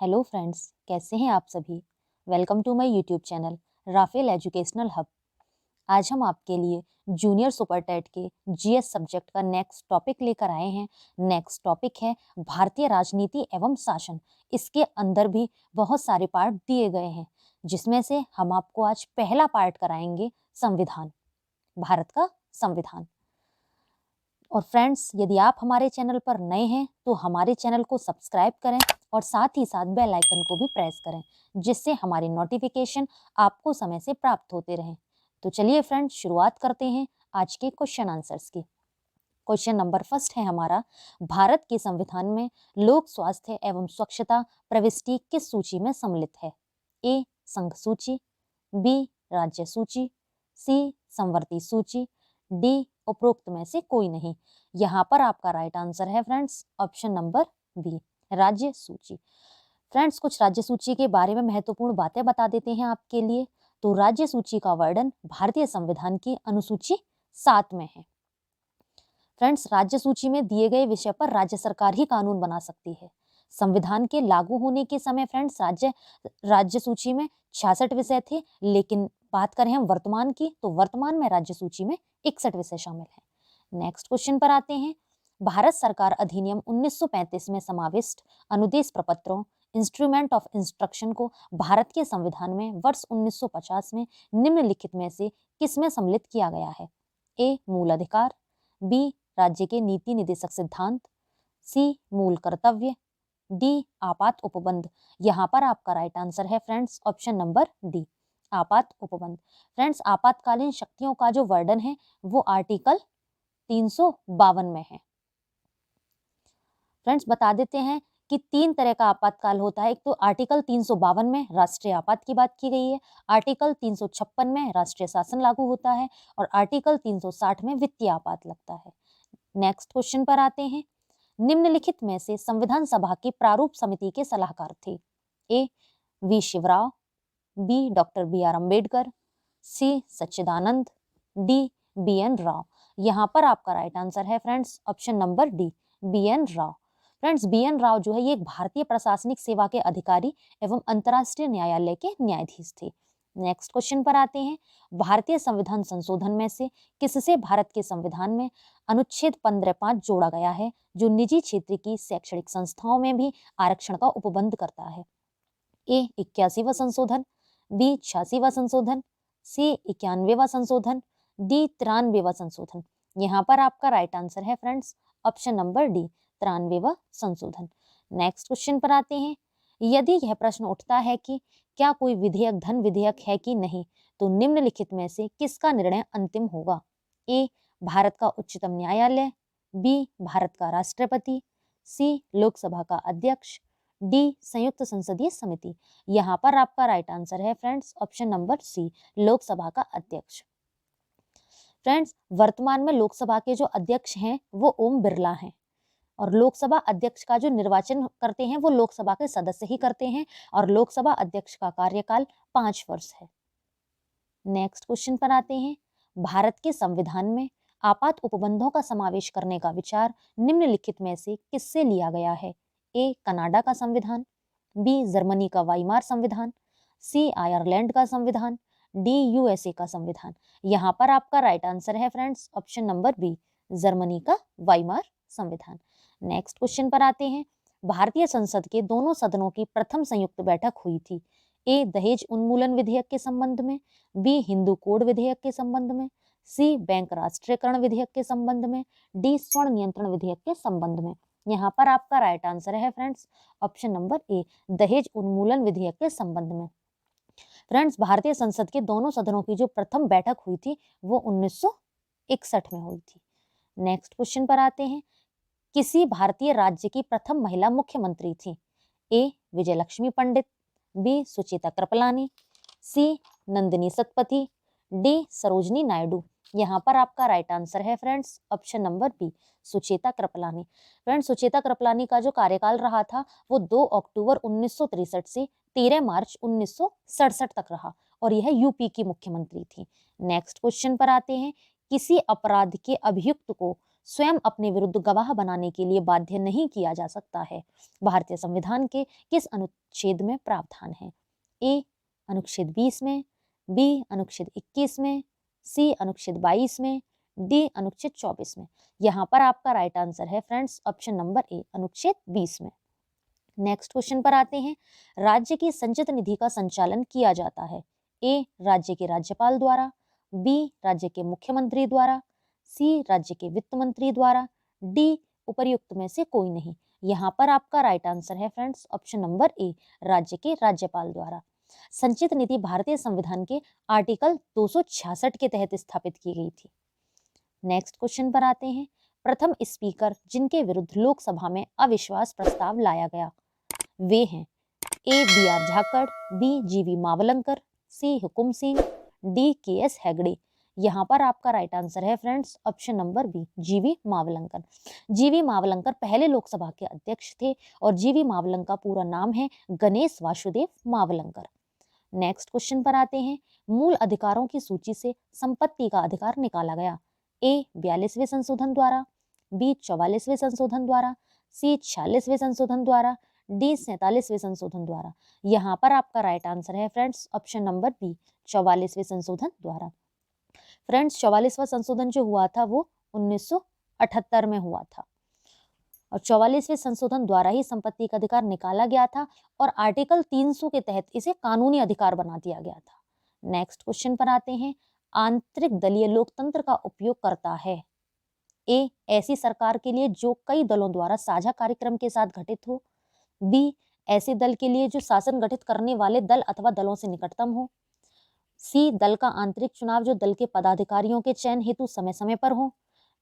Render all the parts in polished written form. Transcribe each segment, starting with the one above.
Hello friends, कैसे हैं आप सभी। Welcome to my YouTube channel Rafale educational hub. आज हम आपके लिए जूनियर सुपर टेट के जीएस सब्जेक्ट का नेक्स्ट टॉपिक लेकर आए हैं। नेक्स्ट टॉपिक है भारतीय राजनीति एवं शासन। इसके अंदर भी बहुत सारे पार्ट दिए गए हैं, जिसमें से हम आपको आज पहला पार्ट कराएंगे संविधान, भारत का संविधान। और फ्रेंड्स, यदि आप हमारे चैनल पर नए हैं तो हमारे चैनल को सब्सक्राइब करें और साथ ही साथ बेल आइकन को भी प्रेस करें, जिससे हमारी नोटिफिकेशन आपको समय से प्राप्त होते रहें। तो चलिए फ्रेंड्स, शुरुआत करते हैं आज के क्वेश्चन आंसर्स की। क्वेश्चन नंबर फर्स्ट है हमारा, भारत के संविधान में लोक स्वास्थ्य एवं स्वच्छता प्रविष्टि किस सूची में सम्मिलित है? ए संघ सूची, बी राज्य सूची, सी संवर्ती सूची, डी उपरोक्त में से कोई नहीं। यहाँ पर आपका राइट आंसर है फ्रेंड्स ऑप्शन नंबर बी, राज्य सूची। फ्रेंड्स, कुछ राज्य सूची के बारे में महत्वपूर्ण बातें बता देते हैं आपके लिए। तो राज्य सूची का वर्णन भारतीय संविधान की अनुसूची 7 में है। फ्रेंड्स, राज्य सूची में दिए गए विषय पर राज्य सरकार ही कानून बना सकती है। संविधान के लागू होने के समय फ्रेंड्स राज्य सूची में 66 विषय थे, लेकिन बात करें हम वर्तमान की तो वर्तमान में राज्य सूची में 61 विषय शामिल हैं। नेक्स्ट क्वेश्चन पर आते हैं। भारत सरकार अधिनियम 1935 में समाविष्ट अनुदेश प्रपत्रों इंस्ट्रूमेंट ऑफ इंस्ट्रक्शन को भारत के संविधान में वर्ष 1950 में निम्नलिखित में से किसमें सम्मिलित किया गया है? ए मूल अधिकार, बी राज्य के नीति निदेशक सिद्धांत, सी मूल कर्तव्य, डी आपात उपबंध। यहाँ पर आपका राइट आंसर है फ्रेंड्स ऑप्शन नंबर डी, आपात उपबंध। फ्रेंड्स, आपातकालीन शक्तियों का जो वर्णन है वो आर्टिकल 352 में है। फ्रेंड्स, बता देते हैं कि 3 तरह का आपातकाल होता है। एक तो आर्टिकल 352 में राष्ट्रीय आपात की बात की गई है, आर्टिकल 356 में राष्ट्रीय शासन लागू होता है और आर्टिकल 360 में वित्तीय आपात लगता है। नेक्स्ट क्वेश्चन पर आते हैं। निम्नलिखित में से संविधान सभा की प्रारूप समिति के सलाहकार थे? A V Shivrao, B doctor B R Ambedkar, C Sachchidanand, D B N Rao. यहाँ पर आपका राइट आंसर है friends option number D, B N Rao. Friends, B N Rao जो है ये एक भारतीय प्रशासनिक सेवा के अधिकारी एवं अंतर्राष्ट्रीय न्यायालय के न्यायाधीश थे। नेक्स्ट क्वेश्चन पर आते हैं। भारतीय संविधान संशोधन में से किससे भारत के संविधान में अनुच्छेद 15(5) जोड़ा गया है, जो निजी क्षेत्र की शैक्षणिक संस्थाओं में भी आरक्षण का उपबंध करता है? ए 81वां संशोधन, बी 86वां संशोधन, सी 91वां संशोधन, डी 93वां संशोधन। यहाँ पर आपका राइट आंसर है फ्रेंड्स ऑप्शन नंबर डी, 93वां संशोधन। नेक्स्ट क्वेश्चन पर आते हैं। यदि यह प्रश्न उठता है कि क्या कोई विधेयक धन विधेयक है कि नहीं, तो निम्नलिखित में से किसका निर्णय अंतिम होगा? ए भारत का उच्चतम न्यायालय, बी भारत का राष्ट्रपति, सी लोकसभा का अध्यक्ष, डी संयुक्त संसदीय समिति। यहाँ पर आपका राइट आंसर है friends option number C, Lok Sabha का अध्यक्ष। फ्रेंड्स, वर्तमान में लोकसभा के जो अध्यक्ष हैं वो ओम बिरला हैं और लोकसभा अध्यक्ष का जो निर्वाचन करते हैं वो लोकसभा के सदस्य ही करते हैं और लोकसभा अध्यक्ष का कार्यकाल 5 वर्ष है। नेक्स्ट क्वेश्चन पर आते हैं। भारत के संविधान में आपात उपबंधों का समावेश करने का विचार निम्नलिखित में से किससे लिया गया है? ए कनाडा का संविधान, बी जर्मनी का वाइमार संविधान, सी आयरलैंड का संविधान, डी यूएसए का संविधान। यहाँ पर आपका राइट आंसर है friends option number B, Germany का वाइमार संविधान। नेक्स्ट क्वेश्चन पर आते हैं। भारतीय संसद के दोनों सदनों की प्रथम संयुक्त बैठक हुई थी? ए दहेज उन्मूलन विधेयक के संबंध में, बी हिंदू कोड विधेयक के संबंध में, सी बैंक राष्ट्रीयकरण विधेयक के संबंध में, डी स्वर्ण नियंत्रण विधेयक के संबंध में। यहाँ पर आपका राइट आंसर है फ्रेंड्स ऑप्शन नंबर ए, दहेज उन्मूलन विधेयक के संबंध में। फ्रेंड्स, भारतीय संसद के दोनों सदनों की जो प्रथम बैठक हुई थी वो 1961 में हुई थी। नेक्स्ट क्वेश्चन पर आते हैं। किसी भारतीय राज्य की प्रथम महिला मुख्यमंत्री थी? A Vijayalakshmi Pandit, B Sucheta Kripalani, C Nandini Satpathy, D Sarojini Naidu. यहाँ पर आपका राइट आंसर है friends option number B, Sucheta Kripalani. Friends, Sucheta Kripalani का जो कार्यकाल रहा था वो 2 अक्टूबर 1963 से 13 मार्च 1967 तक रहा और यह यूपी की मुख्यमंत्री थी। नेक्स्ट क्वेश्चन पर आते हैं। किसी अपराध के अभियुक्त को स्वयं अपने विरुद्ध गवाह बनाने के लिए बाध्य नहीं किया जा सकता है। भारतीय संविधान के किस अनुच्छेद में प्रावधान है? ए अनुच्छेद 20 में, बी अनुच्छेद 21 में, सी अनुच्छेद 22 में, डी अनुच्छेद 24 में। यहाँ पर आपका राइट आंसर है फ्रेंड्स ऑप्शन नंबर ए अनुच्छेद 20 में। नेक्स्ट क्वेश्चन पर आते हैं। राज्य की संचित निधि का संचालन किया जाता है। ए राज्य के राज्यपाल द्वारा, बी राज्य के मुख्यमंत्री द्वारा, सी राज्य के वित्त मंत्री द्वारा, डी उपर्युक्त में से कोई नहीं। यहाँ पर आपका राइट आंसर है फ्रेंड्स ऑप्शन नंबर ए राज्य के राज्यपाल द्वारा। संचित निधि भारतीय संविधान के आर्टिकल 266 के तहत स्थापित की गई थी। नेक्स्ट क्वेश्चन पर आते हैं। प्रथम स्पीकर जिनके विरुद्ध लोकसभा में अविश्वास प्रस्ताव लाया गया वे हैं ए बी आर झाकड़, बी जीवी मावलंकर, सी हुकुम सिंह, डी के एस हेगड़े। यहाँ पर आपका राइट आंसर है फ्रेंड्स ऑप्शन नंबर बी जीवी मावलंकर। जीवी मावलंकर पहले लोकसभा के अध्यक्ष थे और जीवी मावलंकर का पूरा नाम है गणेश वासुदेव मावलंकर। नेक्स्ट क्वेश्चन पर आते हैं। मूल अधिकारों की सूची से संपत्ति का अधिकार निकाला गया। ए 42वें संशोधन द्वारा, बी 44वें संशोधन द्वारा, सी 46वें संशोधन द्वारा, डी 47वें संशोधन द्वारा। यहाँ पर आपका राइट आंसर है फ्रेंड्स ऑप्शन नंबर बी 44वें संशोधन द्वारा। फ्रेंड्स 44वां संशोधन जो हुआ था वो 1978 में हुआ था और 44वें संशोधन द्वारा ही संपत्ति का अधिकार निकाला गया था और आर्टिकल 300 के तहत इसे कानूनी अधिकार बना दिया गया था। नेक्स्ट क्वेश्चन पर आते हैं। आंतरिक दलीय लोकतंत्र का उपयोग करता है। ए ऐसी सरकार के लिए जो कई दलों द्वारा साझा कार्यक्रम के साथ गठित हो, बी ऐसे दल के लिए जो शासन गठित करने वाले दल अथवा दलों से निकटतम हो, सी दल का आंतरिक चुनाव जो दल के पदाधिकारियों के चयन हेतु समय समय पर हो,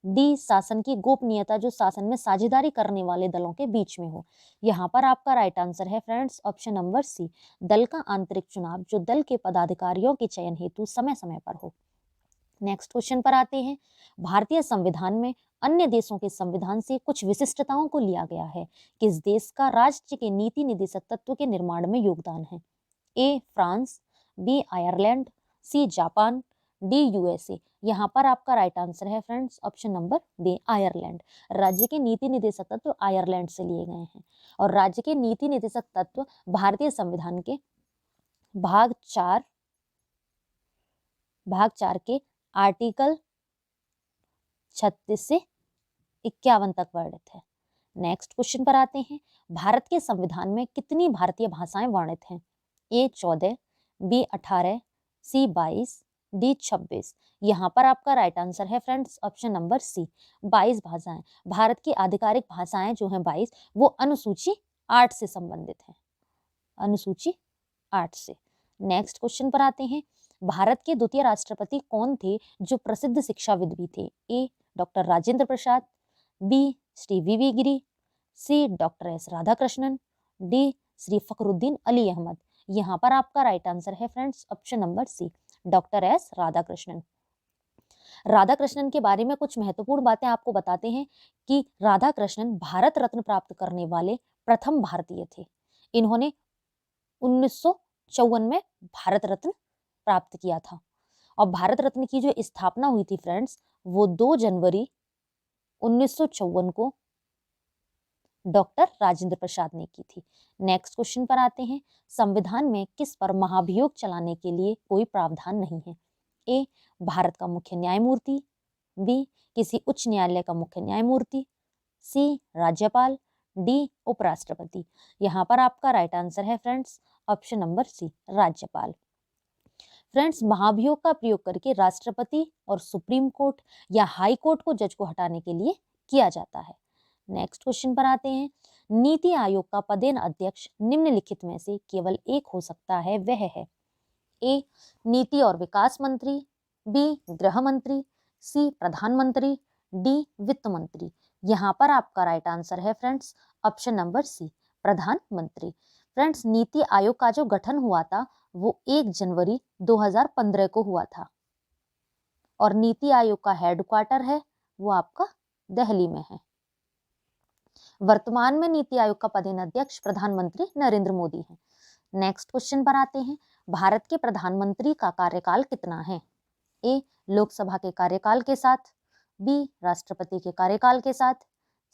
डी शासन की गोपनीयता जो शासन में साझेदारी करने वाले दलों के बीच में हो। यहाँ पर आपका राइट आंसर है फ्रेंड्स ऑप्शन नंबर सी दल का आंतरिक चुनाव जो दल के पदाधिकारियों के चयन हेतु समय समय पर हो। नेक्स्ट क्वेश्चन पर आते हैं। भारतीय संविधान में अन्य देशों के संविधान से कुछ विशिष्टताओं को लिया गया है। किस देश का राज्य के नीति निदेशक तत्व के निर्माण में योगदान है? A France, B Ireland, C Japan, D USA. यहाँ पर आपका राइट आंसर है friends option number B Ireland. राज्य के नीति निदेशक तत्व आयरलैंड से लिए गए हैं और राज्य के नीति निदेशक तत्व भारतीय संविधान के भाग 4 के आर्टिकल 36 से 51 तक वर्णित है। नेक्स्ट क्वेश्चन पर आते हैं। भारत के संविधान में कितनी भारतीय भाषाएं वर्णित हैं? ए 14, बी 18, सी 22, डी 26। यहाँ पर आपका राइट आंसर है फ्रेंड्स ऑप्शन नंबर सी 22 भाषाएं। भारत की आधिकारिक भाषाएं जो हैं 22 वो अनुसूची 8 से संबंधित हैं, अनुसूची 8 से। नेक्स्ट क्वेश्चन पर आते हैं। भारत के द्वितीय राष्ट्रपति कौन थे जो प्रसिद्ध शिक्षाविद भी थे? A doctor Rajendra Prasad, B Shri V Giri, C doctor S Radhakrishnan, D Shri Fakhruddin Ali Ahmed. यहाँ पर आपका राइट आंसर है friends option number C doctor S Radhakrishnan. Radhakrishnan के बारे में कुछ महत्वपूर्ण बातें आपको बताते हैं कि राधाकृष्णन भारत रत्न प्राप्त करने वाले प्रथम भारतीय थे। इन्होंने 1954 में भारत रत्न प्राप्त किया था और भारत रत्न की जो स्थापना हुई थी फ्रेंड्स वो 2 जनवरी 1954 को डॉक्टर राजेंद्र प्रसाद ने की थी। नेक्स्ट क्वेश्चन पर आते हैं। संविधान में किस पर महाभियोग चलाने के लिए कोई प्रावधान नहीं है? ए भारत का मुख्य न्यायमूर्ति, बी किसी उच्च न्यायालय का मुख्य न्यायमूर्ति, सी राज्यपाल, डी उपराष्ट्रपति। यहाँ पर आपका राइट आंसर है फ्रेंड्स ऑप्शन नंबर सी राज्यपाल। फ्रेंड्स महाभियोग का प्रयोग करके राष्ट्रपति और सुप्रीम कोर्ट या हाई कोर्ट को जज को हटाने के लिए किया जाता है। नेक्स्ट क्वेश्चन पर आते हैं। नीति आयोग का पदेन अध्यक्ष निम्नलिखित में से केवल एक हो सकता है, वह है ए नीति और विकास मंत्री, बी गृह मंत्री, सी प्रधानमंत्री, डी वित्त मंत्री। यहाँ पर आपका राइट आंसर है फ्रेंड्स ऑप्शन नंबर सी प्रधानमंत्री। फ्रेंड्स नीति आयोग का जो गठन हुआ था वो 1 जनवरी 2015 को हुआ था और नीति आयोग का हेडक्वार्टर है वो आपका दिल्ली में है। वर्तमान में नीति आयोग का पदेन अध्यक्ष प्रधानमंत्री नरेंद्र मोदी हैं। नेक्स्ट क्वेश्चन पर आते हैं। भारत के प्रधानमंत्री का कार्यकाल कितना है? ए लोकसभा के कार्यकाल के साथ, बी राष्ट्रपति के कार्यकाल के साथ,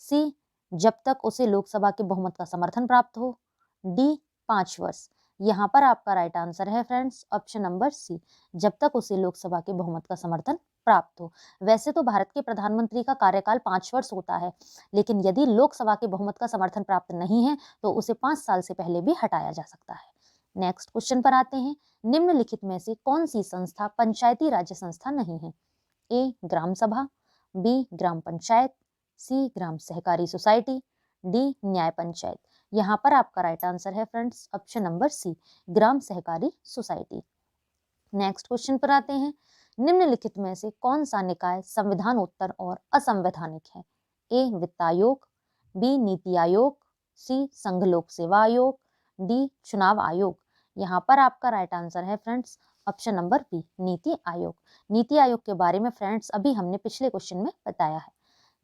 सी जब तक उसे लोकसभा के बहुमत का समर्थन प्राप्त हो, डी 5 वर्ष। यहाँ पर आपका राइट आंसर है फ्रेंड्स ऑप्शन नंबर सी, जब तक उसे लोकसभा के बहुमत का समर्थन प्राप्त हो। वैसे तो भारत के प्रधानमंत्री का कार्यकाल 5 वर्ष होता है, लेकिन यदि लोकसभा के बहुमत का समर्थन प्राप्त नहीं है तो उसे 5 साल से पहले भी हटाया जा सकता है। नेक्स्ट क्वेश्चन पर आते हैं, निम्नलिखित में से कौन सी संस्था पंचायती राज्य संस्था नहीं है? ए ग्राम सभा, बी ग्राम पंचायत, सी ग्राम सहकारी सोसाइटी, डी न्याय पंचायत। यहाँ पर आपका राइट आंसर है फ्रेंड्स ऑप्शन नंबर सी, ग्राम सहकारी सोसाइटी। नेक्स्ट क्वेश्चन पर आते हैं, निम्नलिखित में से कौन सा निकाय संविधानोत्तर और असंवैधानिक है? ए वित्त आयोग, बी नीति आयोग, सी संघ लोक सेवा आयोग, डी चुनाव आयोग। यहाँ पर आपका राइट आंसर है friends option number B, NITI Aayog. NITI Aayog के बारे में फ्रेंड्स अभी हमने पिछले क्वेश्चन में बताया है।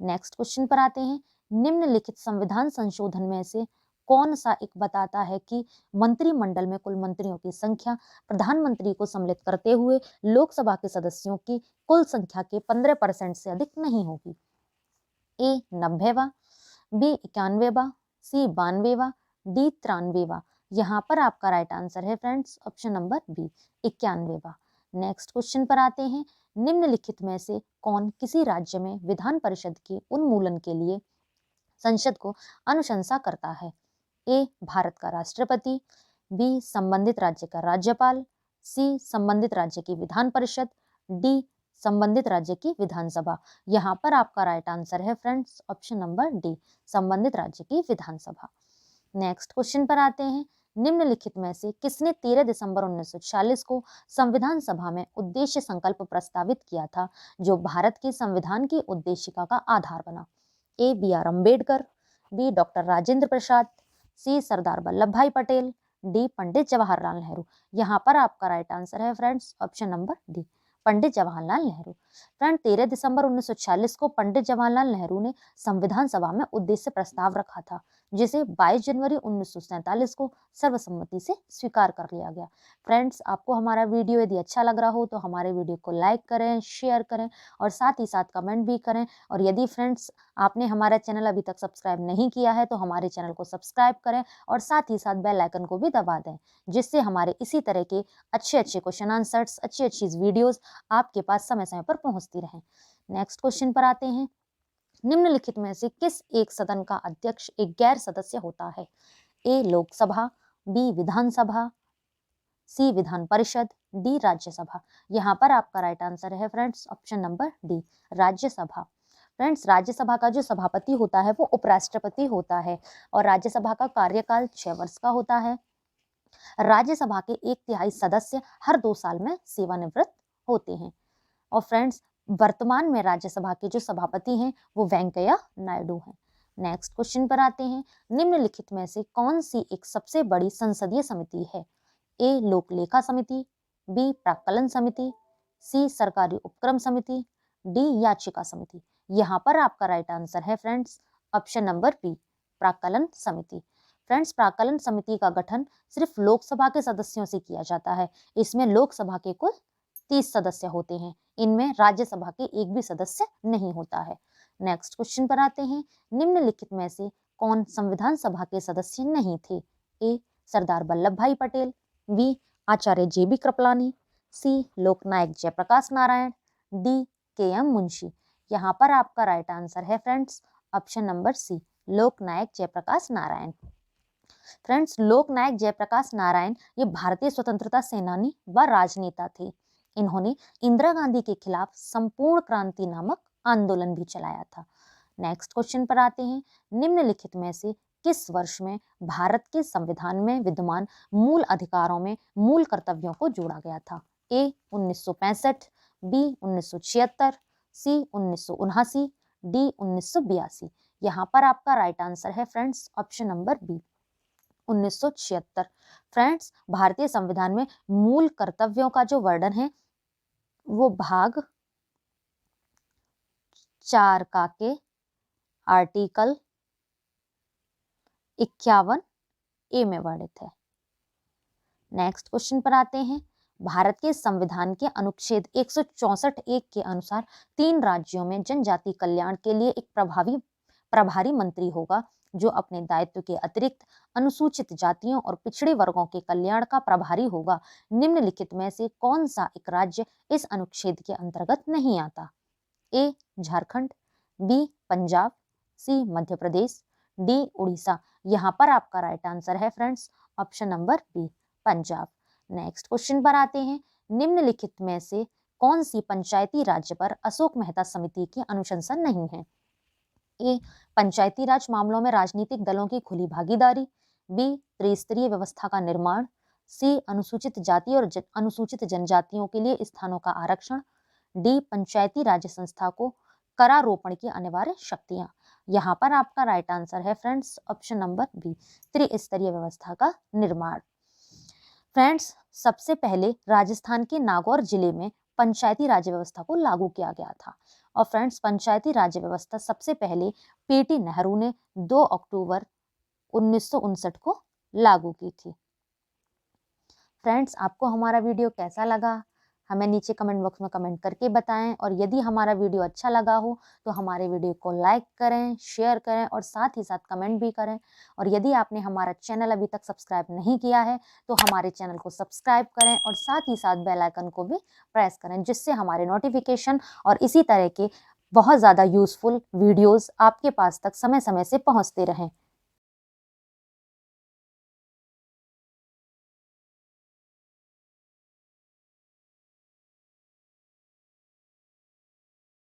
नेक्स्ट क्वेश्चन पर आते हैं, निम्नलिखित संविधान संशोधन में से कौन सा एक बताता है कि मंत्रिमंडल में कुल मंत्रियों की संख्या प्रधानमंत्री को सम्मिलित करते हुए लोकसभा के सदस्यों की कुल संख्या के 15% से अधिक नहीं होगी? ए 90वां, बी 91वां, सी 92वां, डी 93वां। यहाँ पर आपका राइट आंसर है फ्रेंड्स ऑप्शन नंबर बी, 91वां। नेक्स्ट क्वेश्चन पर आते हैं, निम्नलिखित में से कौन किसी राज्य में विधान परिषद के उन्मूलन के लिए संसद को अनुशंसा करता है? ए भारत का राष्ट्रपति, बी संबंधित राज्य का राज्यपाल, सी संबंधित राज्य की विधान परिषद, डी संबंधित राज्य की विधानसभा। यहाँ पर आपका राइट आंसर है फ्रेंड्स ऑप्शन नंबर डी, संबंधित राज्य की विधानसभा। नेक्स्ट क्वेश्चन पर आते हैं, निम्नलिखित में से किसने 13 दिसंबर 1946 को संविधान सभा में उद्देश्य संकल्प प्रस्तावित किया था जो भारत के संविधान की उद्देशिका का आधार बना? A B R Ambedkar, B doctor Rajendra Prasad, C Sardar Vallabhbhai Patel, D Pandit Jawaharlal Nehru. यहाँ पर आपका राइट आंसर है friends option number D, Pandit Jawaharlal Nehru. Friend 13 दिसंबर 1946 को पंडित जवाहरलाल नेहरू ने संविधान सभा में उद्देश्य प्रस्ताव रखा था, जिसे 22 जनवरी 1947 को सर्वसम्मति से स्वीकार कर लिया गया। फ्रेंड्स, आपको हमारा वीडियो यदि अच्छा लग रहा हो तो हमारे वीडियो को लाइक करें, शेयर करें और साथ ही साथ कमेंट भी करें। और यदि फ्रेंड्स आपने हमारा चैनल अभी तक सब्सक्राइब नहीं किया है तो हमारे चैनल को सब्सक्राइब करें और साथ ही साथ बेल आइकन को भी दबा दें, जिससे हमारे इसी तरह के अच्छे क्वेश्चन आंसर्स, अच्छी वीडियोस आपके पास समय समय पर पहुंचती रहें। नेक्स्ट क्वेश्चन पर आते हैं, निम्नलिखित में से किस एक सदन का अध्यक्ष एक गैर सदस्य होता है? ए लोकसभा, बी विधानसभा, सी विधान परिषद, डी राज्यसभा। यहाँ पर आपका राइट आंसर है friends option number D, Rajya Sabha. Friends, Rajya Sabha का जो सभापति होता है वो उपराष्ट्रपति होता है और राज्यसभा का कार्यकाल 6 वर्ष का होता है। राज्यसभा के 1/3 सदस्य हर 2 साल में सेवानिवृत्त होते हैं। और फ्रेंड्स, वर्तमान में राज्यसभा के जो सभापति हैं वो वेंकैया नायडू हैं। नेक्स्ट क्वेश्चन पर आते हैं, निम्नलिखित में से कौन सी एक सबसे बड़ी संसदीय समिति है? ए लोक लेखा समिति, बी प्राक्कलन समिति, सी सरकारी उपक्रम समिति, डी याचिका समिति। यहाँ पर आपका राइट आंसर है फ्रेंड्स ऑप्शन नंबर बी, प्राक्कलन समिति। फ्रेंड्स, प्राक्कलन समिति का गठन सिर्फ लोकसभा के सदस्यों से किया जाता है। इसमें लोकसभा के कुल 30 सदस्य होते हैं, इनमें राज्यसभा के एक भी सदस्य नहीं होता है। नेक्स्ट क्वेश्चन पर आते हैं, निम्नलिखित में से कौन संविधान सभा के सदस्य नहीं थे? ए सरदार वल्लभ भाई पटेल, बी आचार्य JB कृपलानी, सी लोकनायक जयप्रकाश नारायण, डी KM मुंशी। यहाँ पर आपका राइट आंसर है फ्रेंड्स ऑप्शन नंबर सी, लोकनायक जयप्रकाश नारायण। फ्रेंड्स, लोकनायक जयप्रकाश नारायण ये भारतीय स्वतंत्रता सेनानी व राजनेता थे। इन्होंने इंदिरा गांधी के खिलाफ संपूर्ण क्रांति नामक आंदोलन भी चलाया था। नेक्स्ट क्वेश्चन पर आते हैं, निम्नलिखित में से किस वर्ष में भारत के संविधान में विद्यमान मूल अधिकारों में मूल कर्तव्यों को जोड़ा गया था? A 1965, B 1976, C 1979, D 1982। यहाँ पर आपका राइट आंसर है friends option number B, 1976। Friends, भारतीय संविधान में मूल कर्तव्यों का जो वर्णन है वो भाग 4 का के आर्टिकल 51A में वर्णित है। नेक्स्ट क्वेश्चन पर आते हैं, भारत के संविधान के अनुच्छेद 164(1) के अनुसार 3 राज्यों में जनजाति कल्याण के लिए एक प्रभारी मंत्री होगा, जो अपने दायित्व के अतिरिक्त अनुसूचित जातियों और पिछड़े वर्गों के कल्याण का प्रभारी होगा। निम्नलिखित में से कौन सा एक राज्य इस अनुच्छेद के अंतर्गत नहीं आता? A Jharkhand, B Punjab, C Madhya Pradesh, D Orissa. यहाँ पर आपका राइट आंसर है friends option number B Punjab. Next question पर आते हैं। निम्नलिखित में से कौन सी पंचायती राज्य पर अशोक मेहता समिति की अनुशंसा नहीं है? ए पंचायती राज मामलों में राजनीतिक दलों की खुली भागीदारी, बी त्रिस्तरीय व्यवस्था का निर्माण, सी अनुसूचित जाति और अनुसूचित जनजातियों के लिए स्थानों का आरक्षण, डी पंचायती राज संस्था को करारोपण की अनिवार्य शक्तियां। यहाँ पर आपका राइट आंसर है फ्रेंड्स ऑप्शन नंबर बी त्रिस्तरीय व्यवस्था का निर्माण। फ्रेंड्स, सबसे पहले राजस्थान के नागौर जिले में पंचायती राज व्यवस्था को लागू किया गया था। और फ्रेंड्स, पंचायती राज व्यवस्था सबसे पहले पीटी नेहरू ने 2 अक्टूबर 1959 को लागू की थी। फ्रेंड्स, आपको हमारा वीडियो कैसा लगा हमें नीचे कमेंट बॉक्स में कमेंट करके बताएं, और यदि हमारा वीडियो अच्छा लगा हो तो हमारे वीडियो को लाइक करें, शेयर करें और साथ ही साथ कमेंट भी करें। और यदि आपने हमारा चैनल अभी तक सब्सक्राइब नहीं किया है तो हमारे चैनल को सब्सक्राइब करें और साथ ही साथ बेल आइकन को भी प्रेस करें, जिससे हमारे नोटिफिकेशन और इसी तरह के बहुत ज़्यादा यूजफुल वीडियोज़ आपके पास तक समय समय से पहुँचते रहें।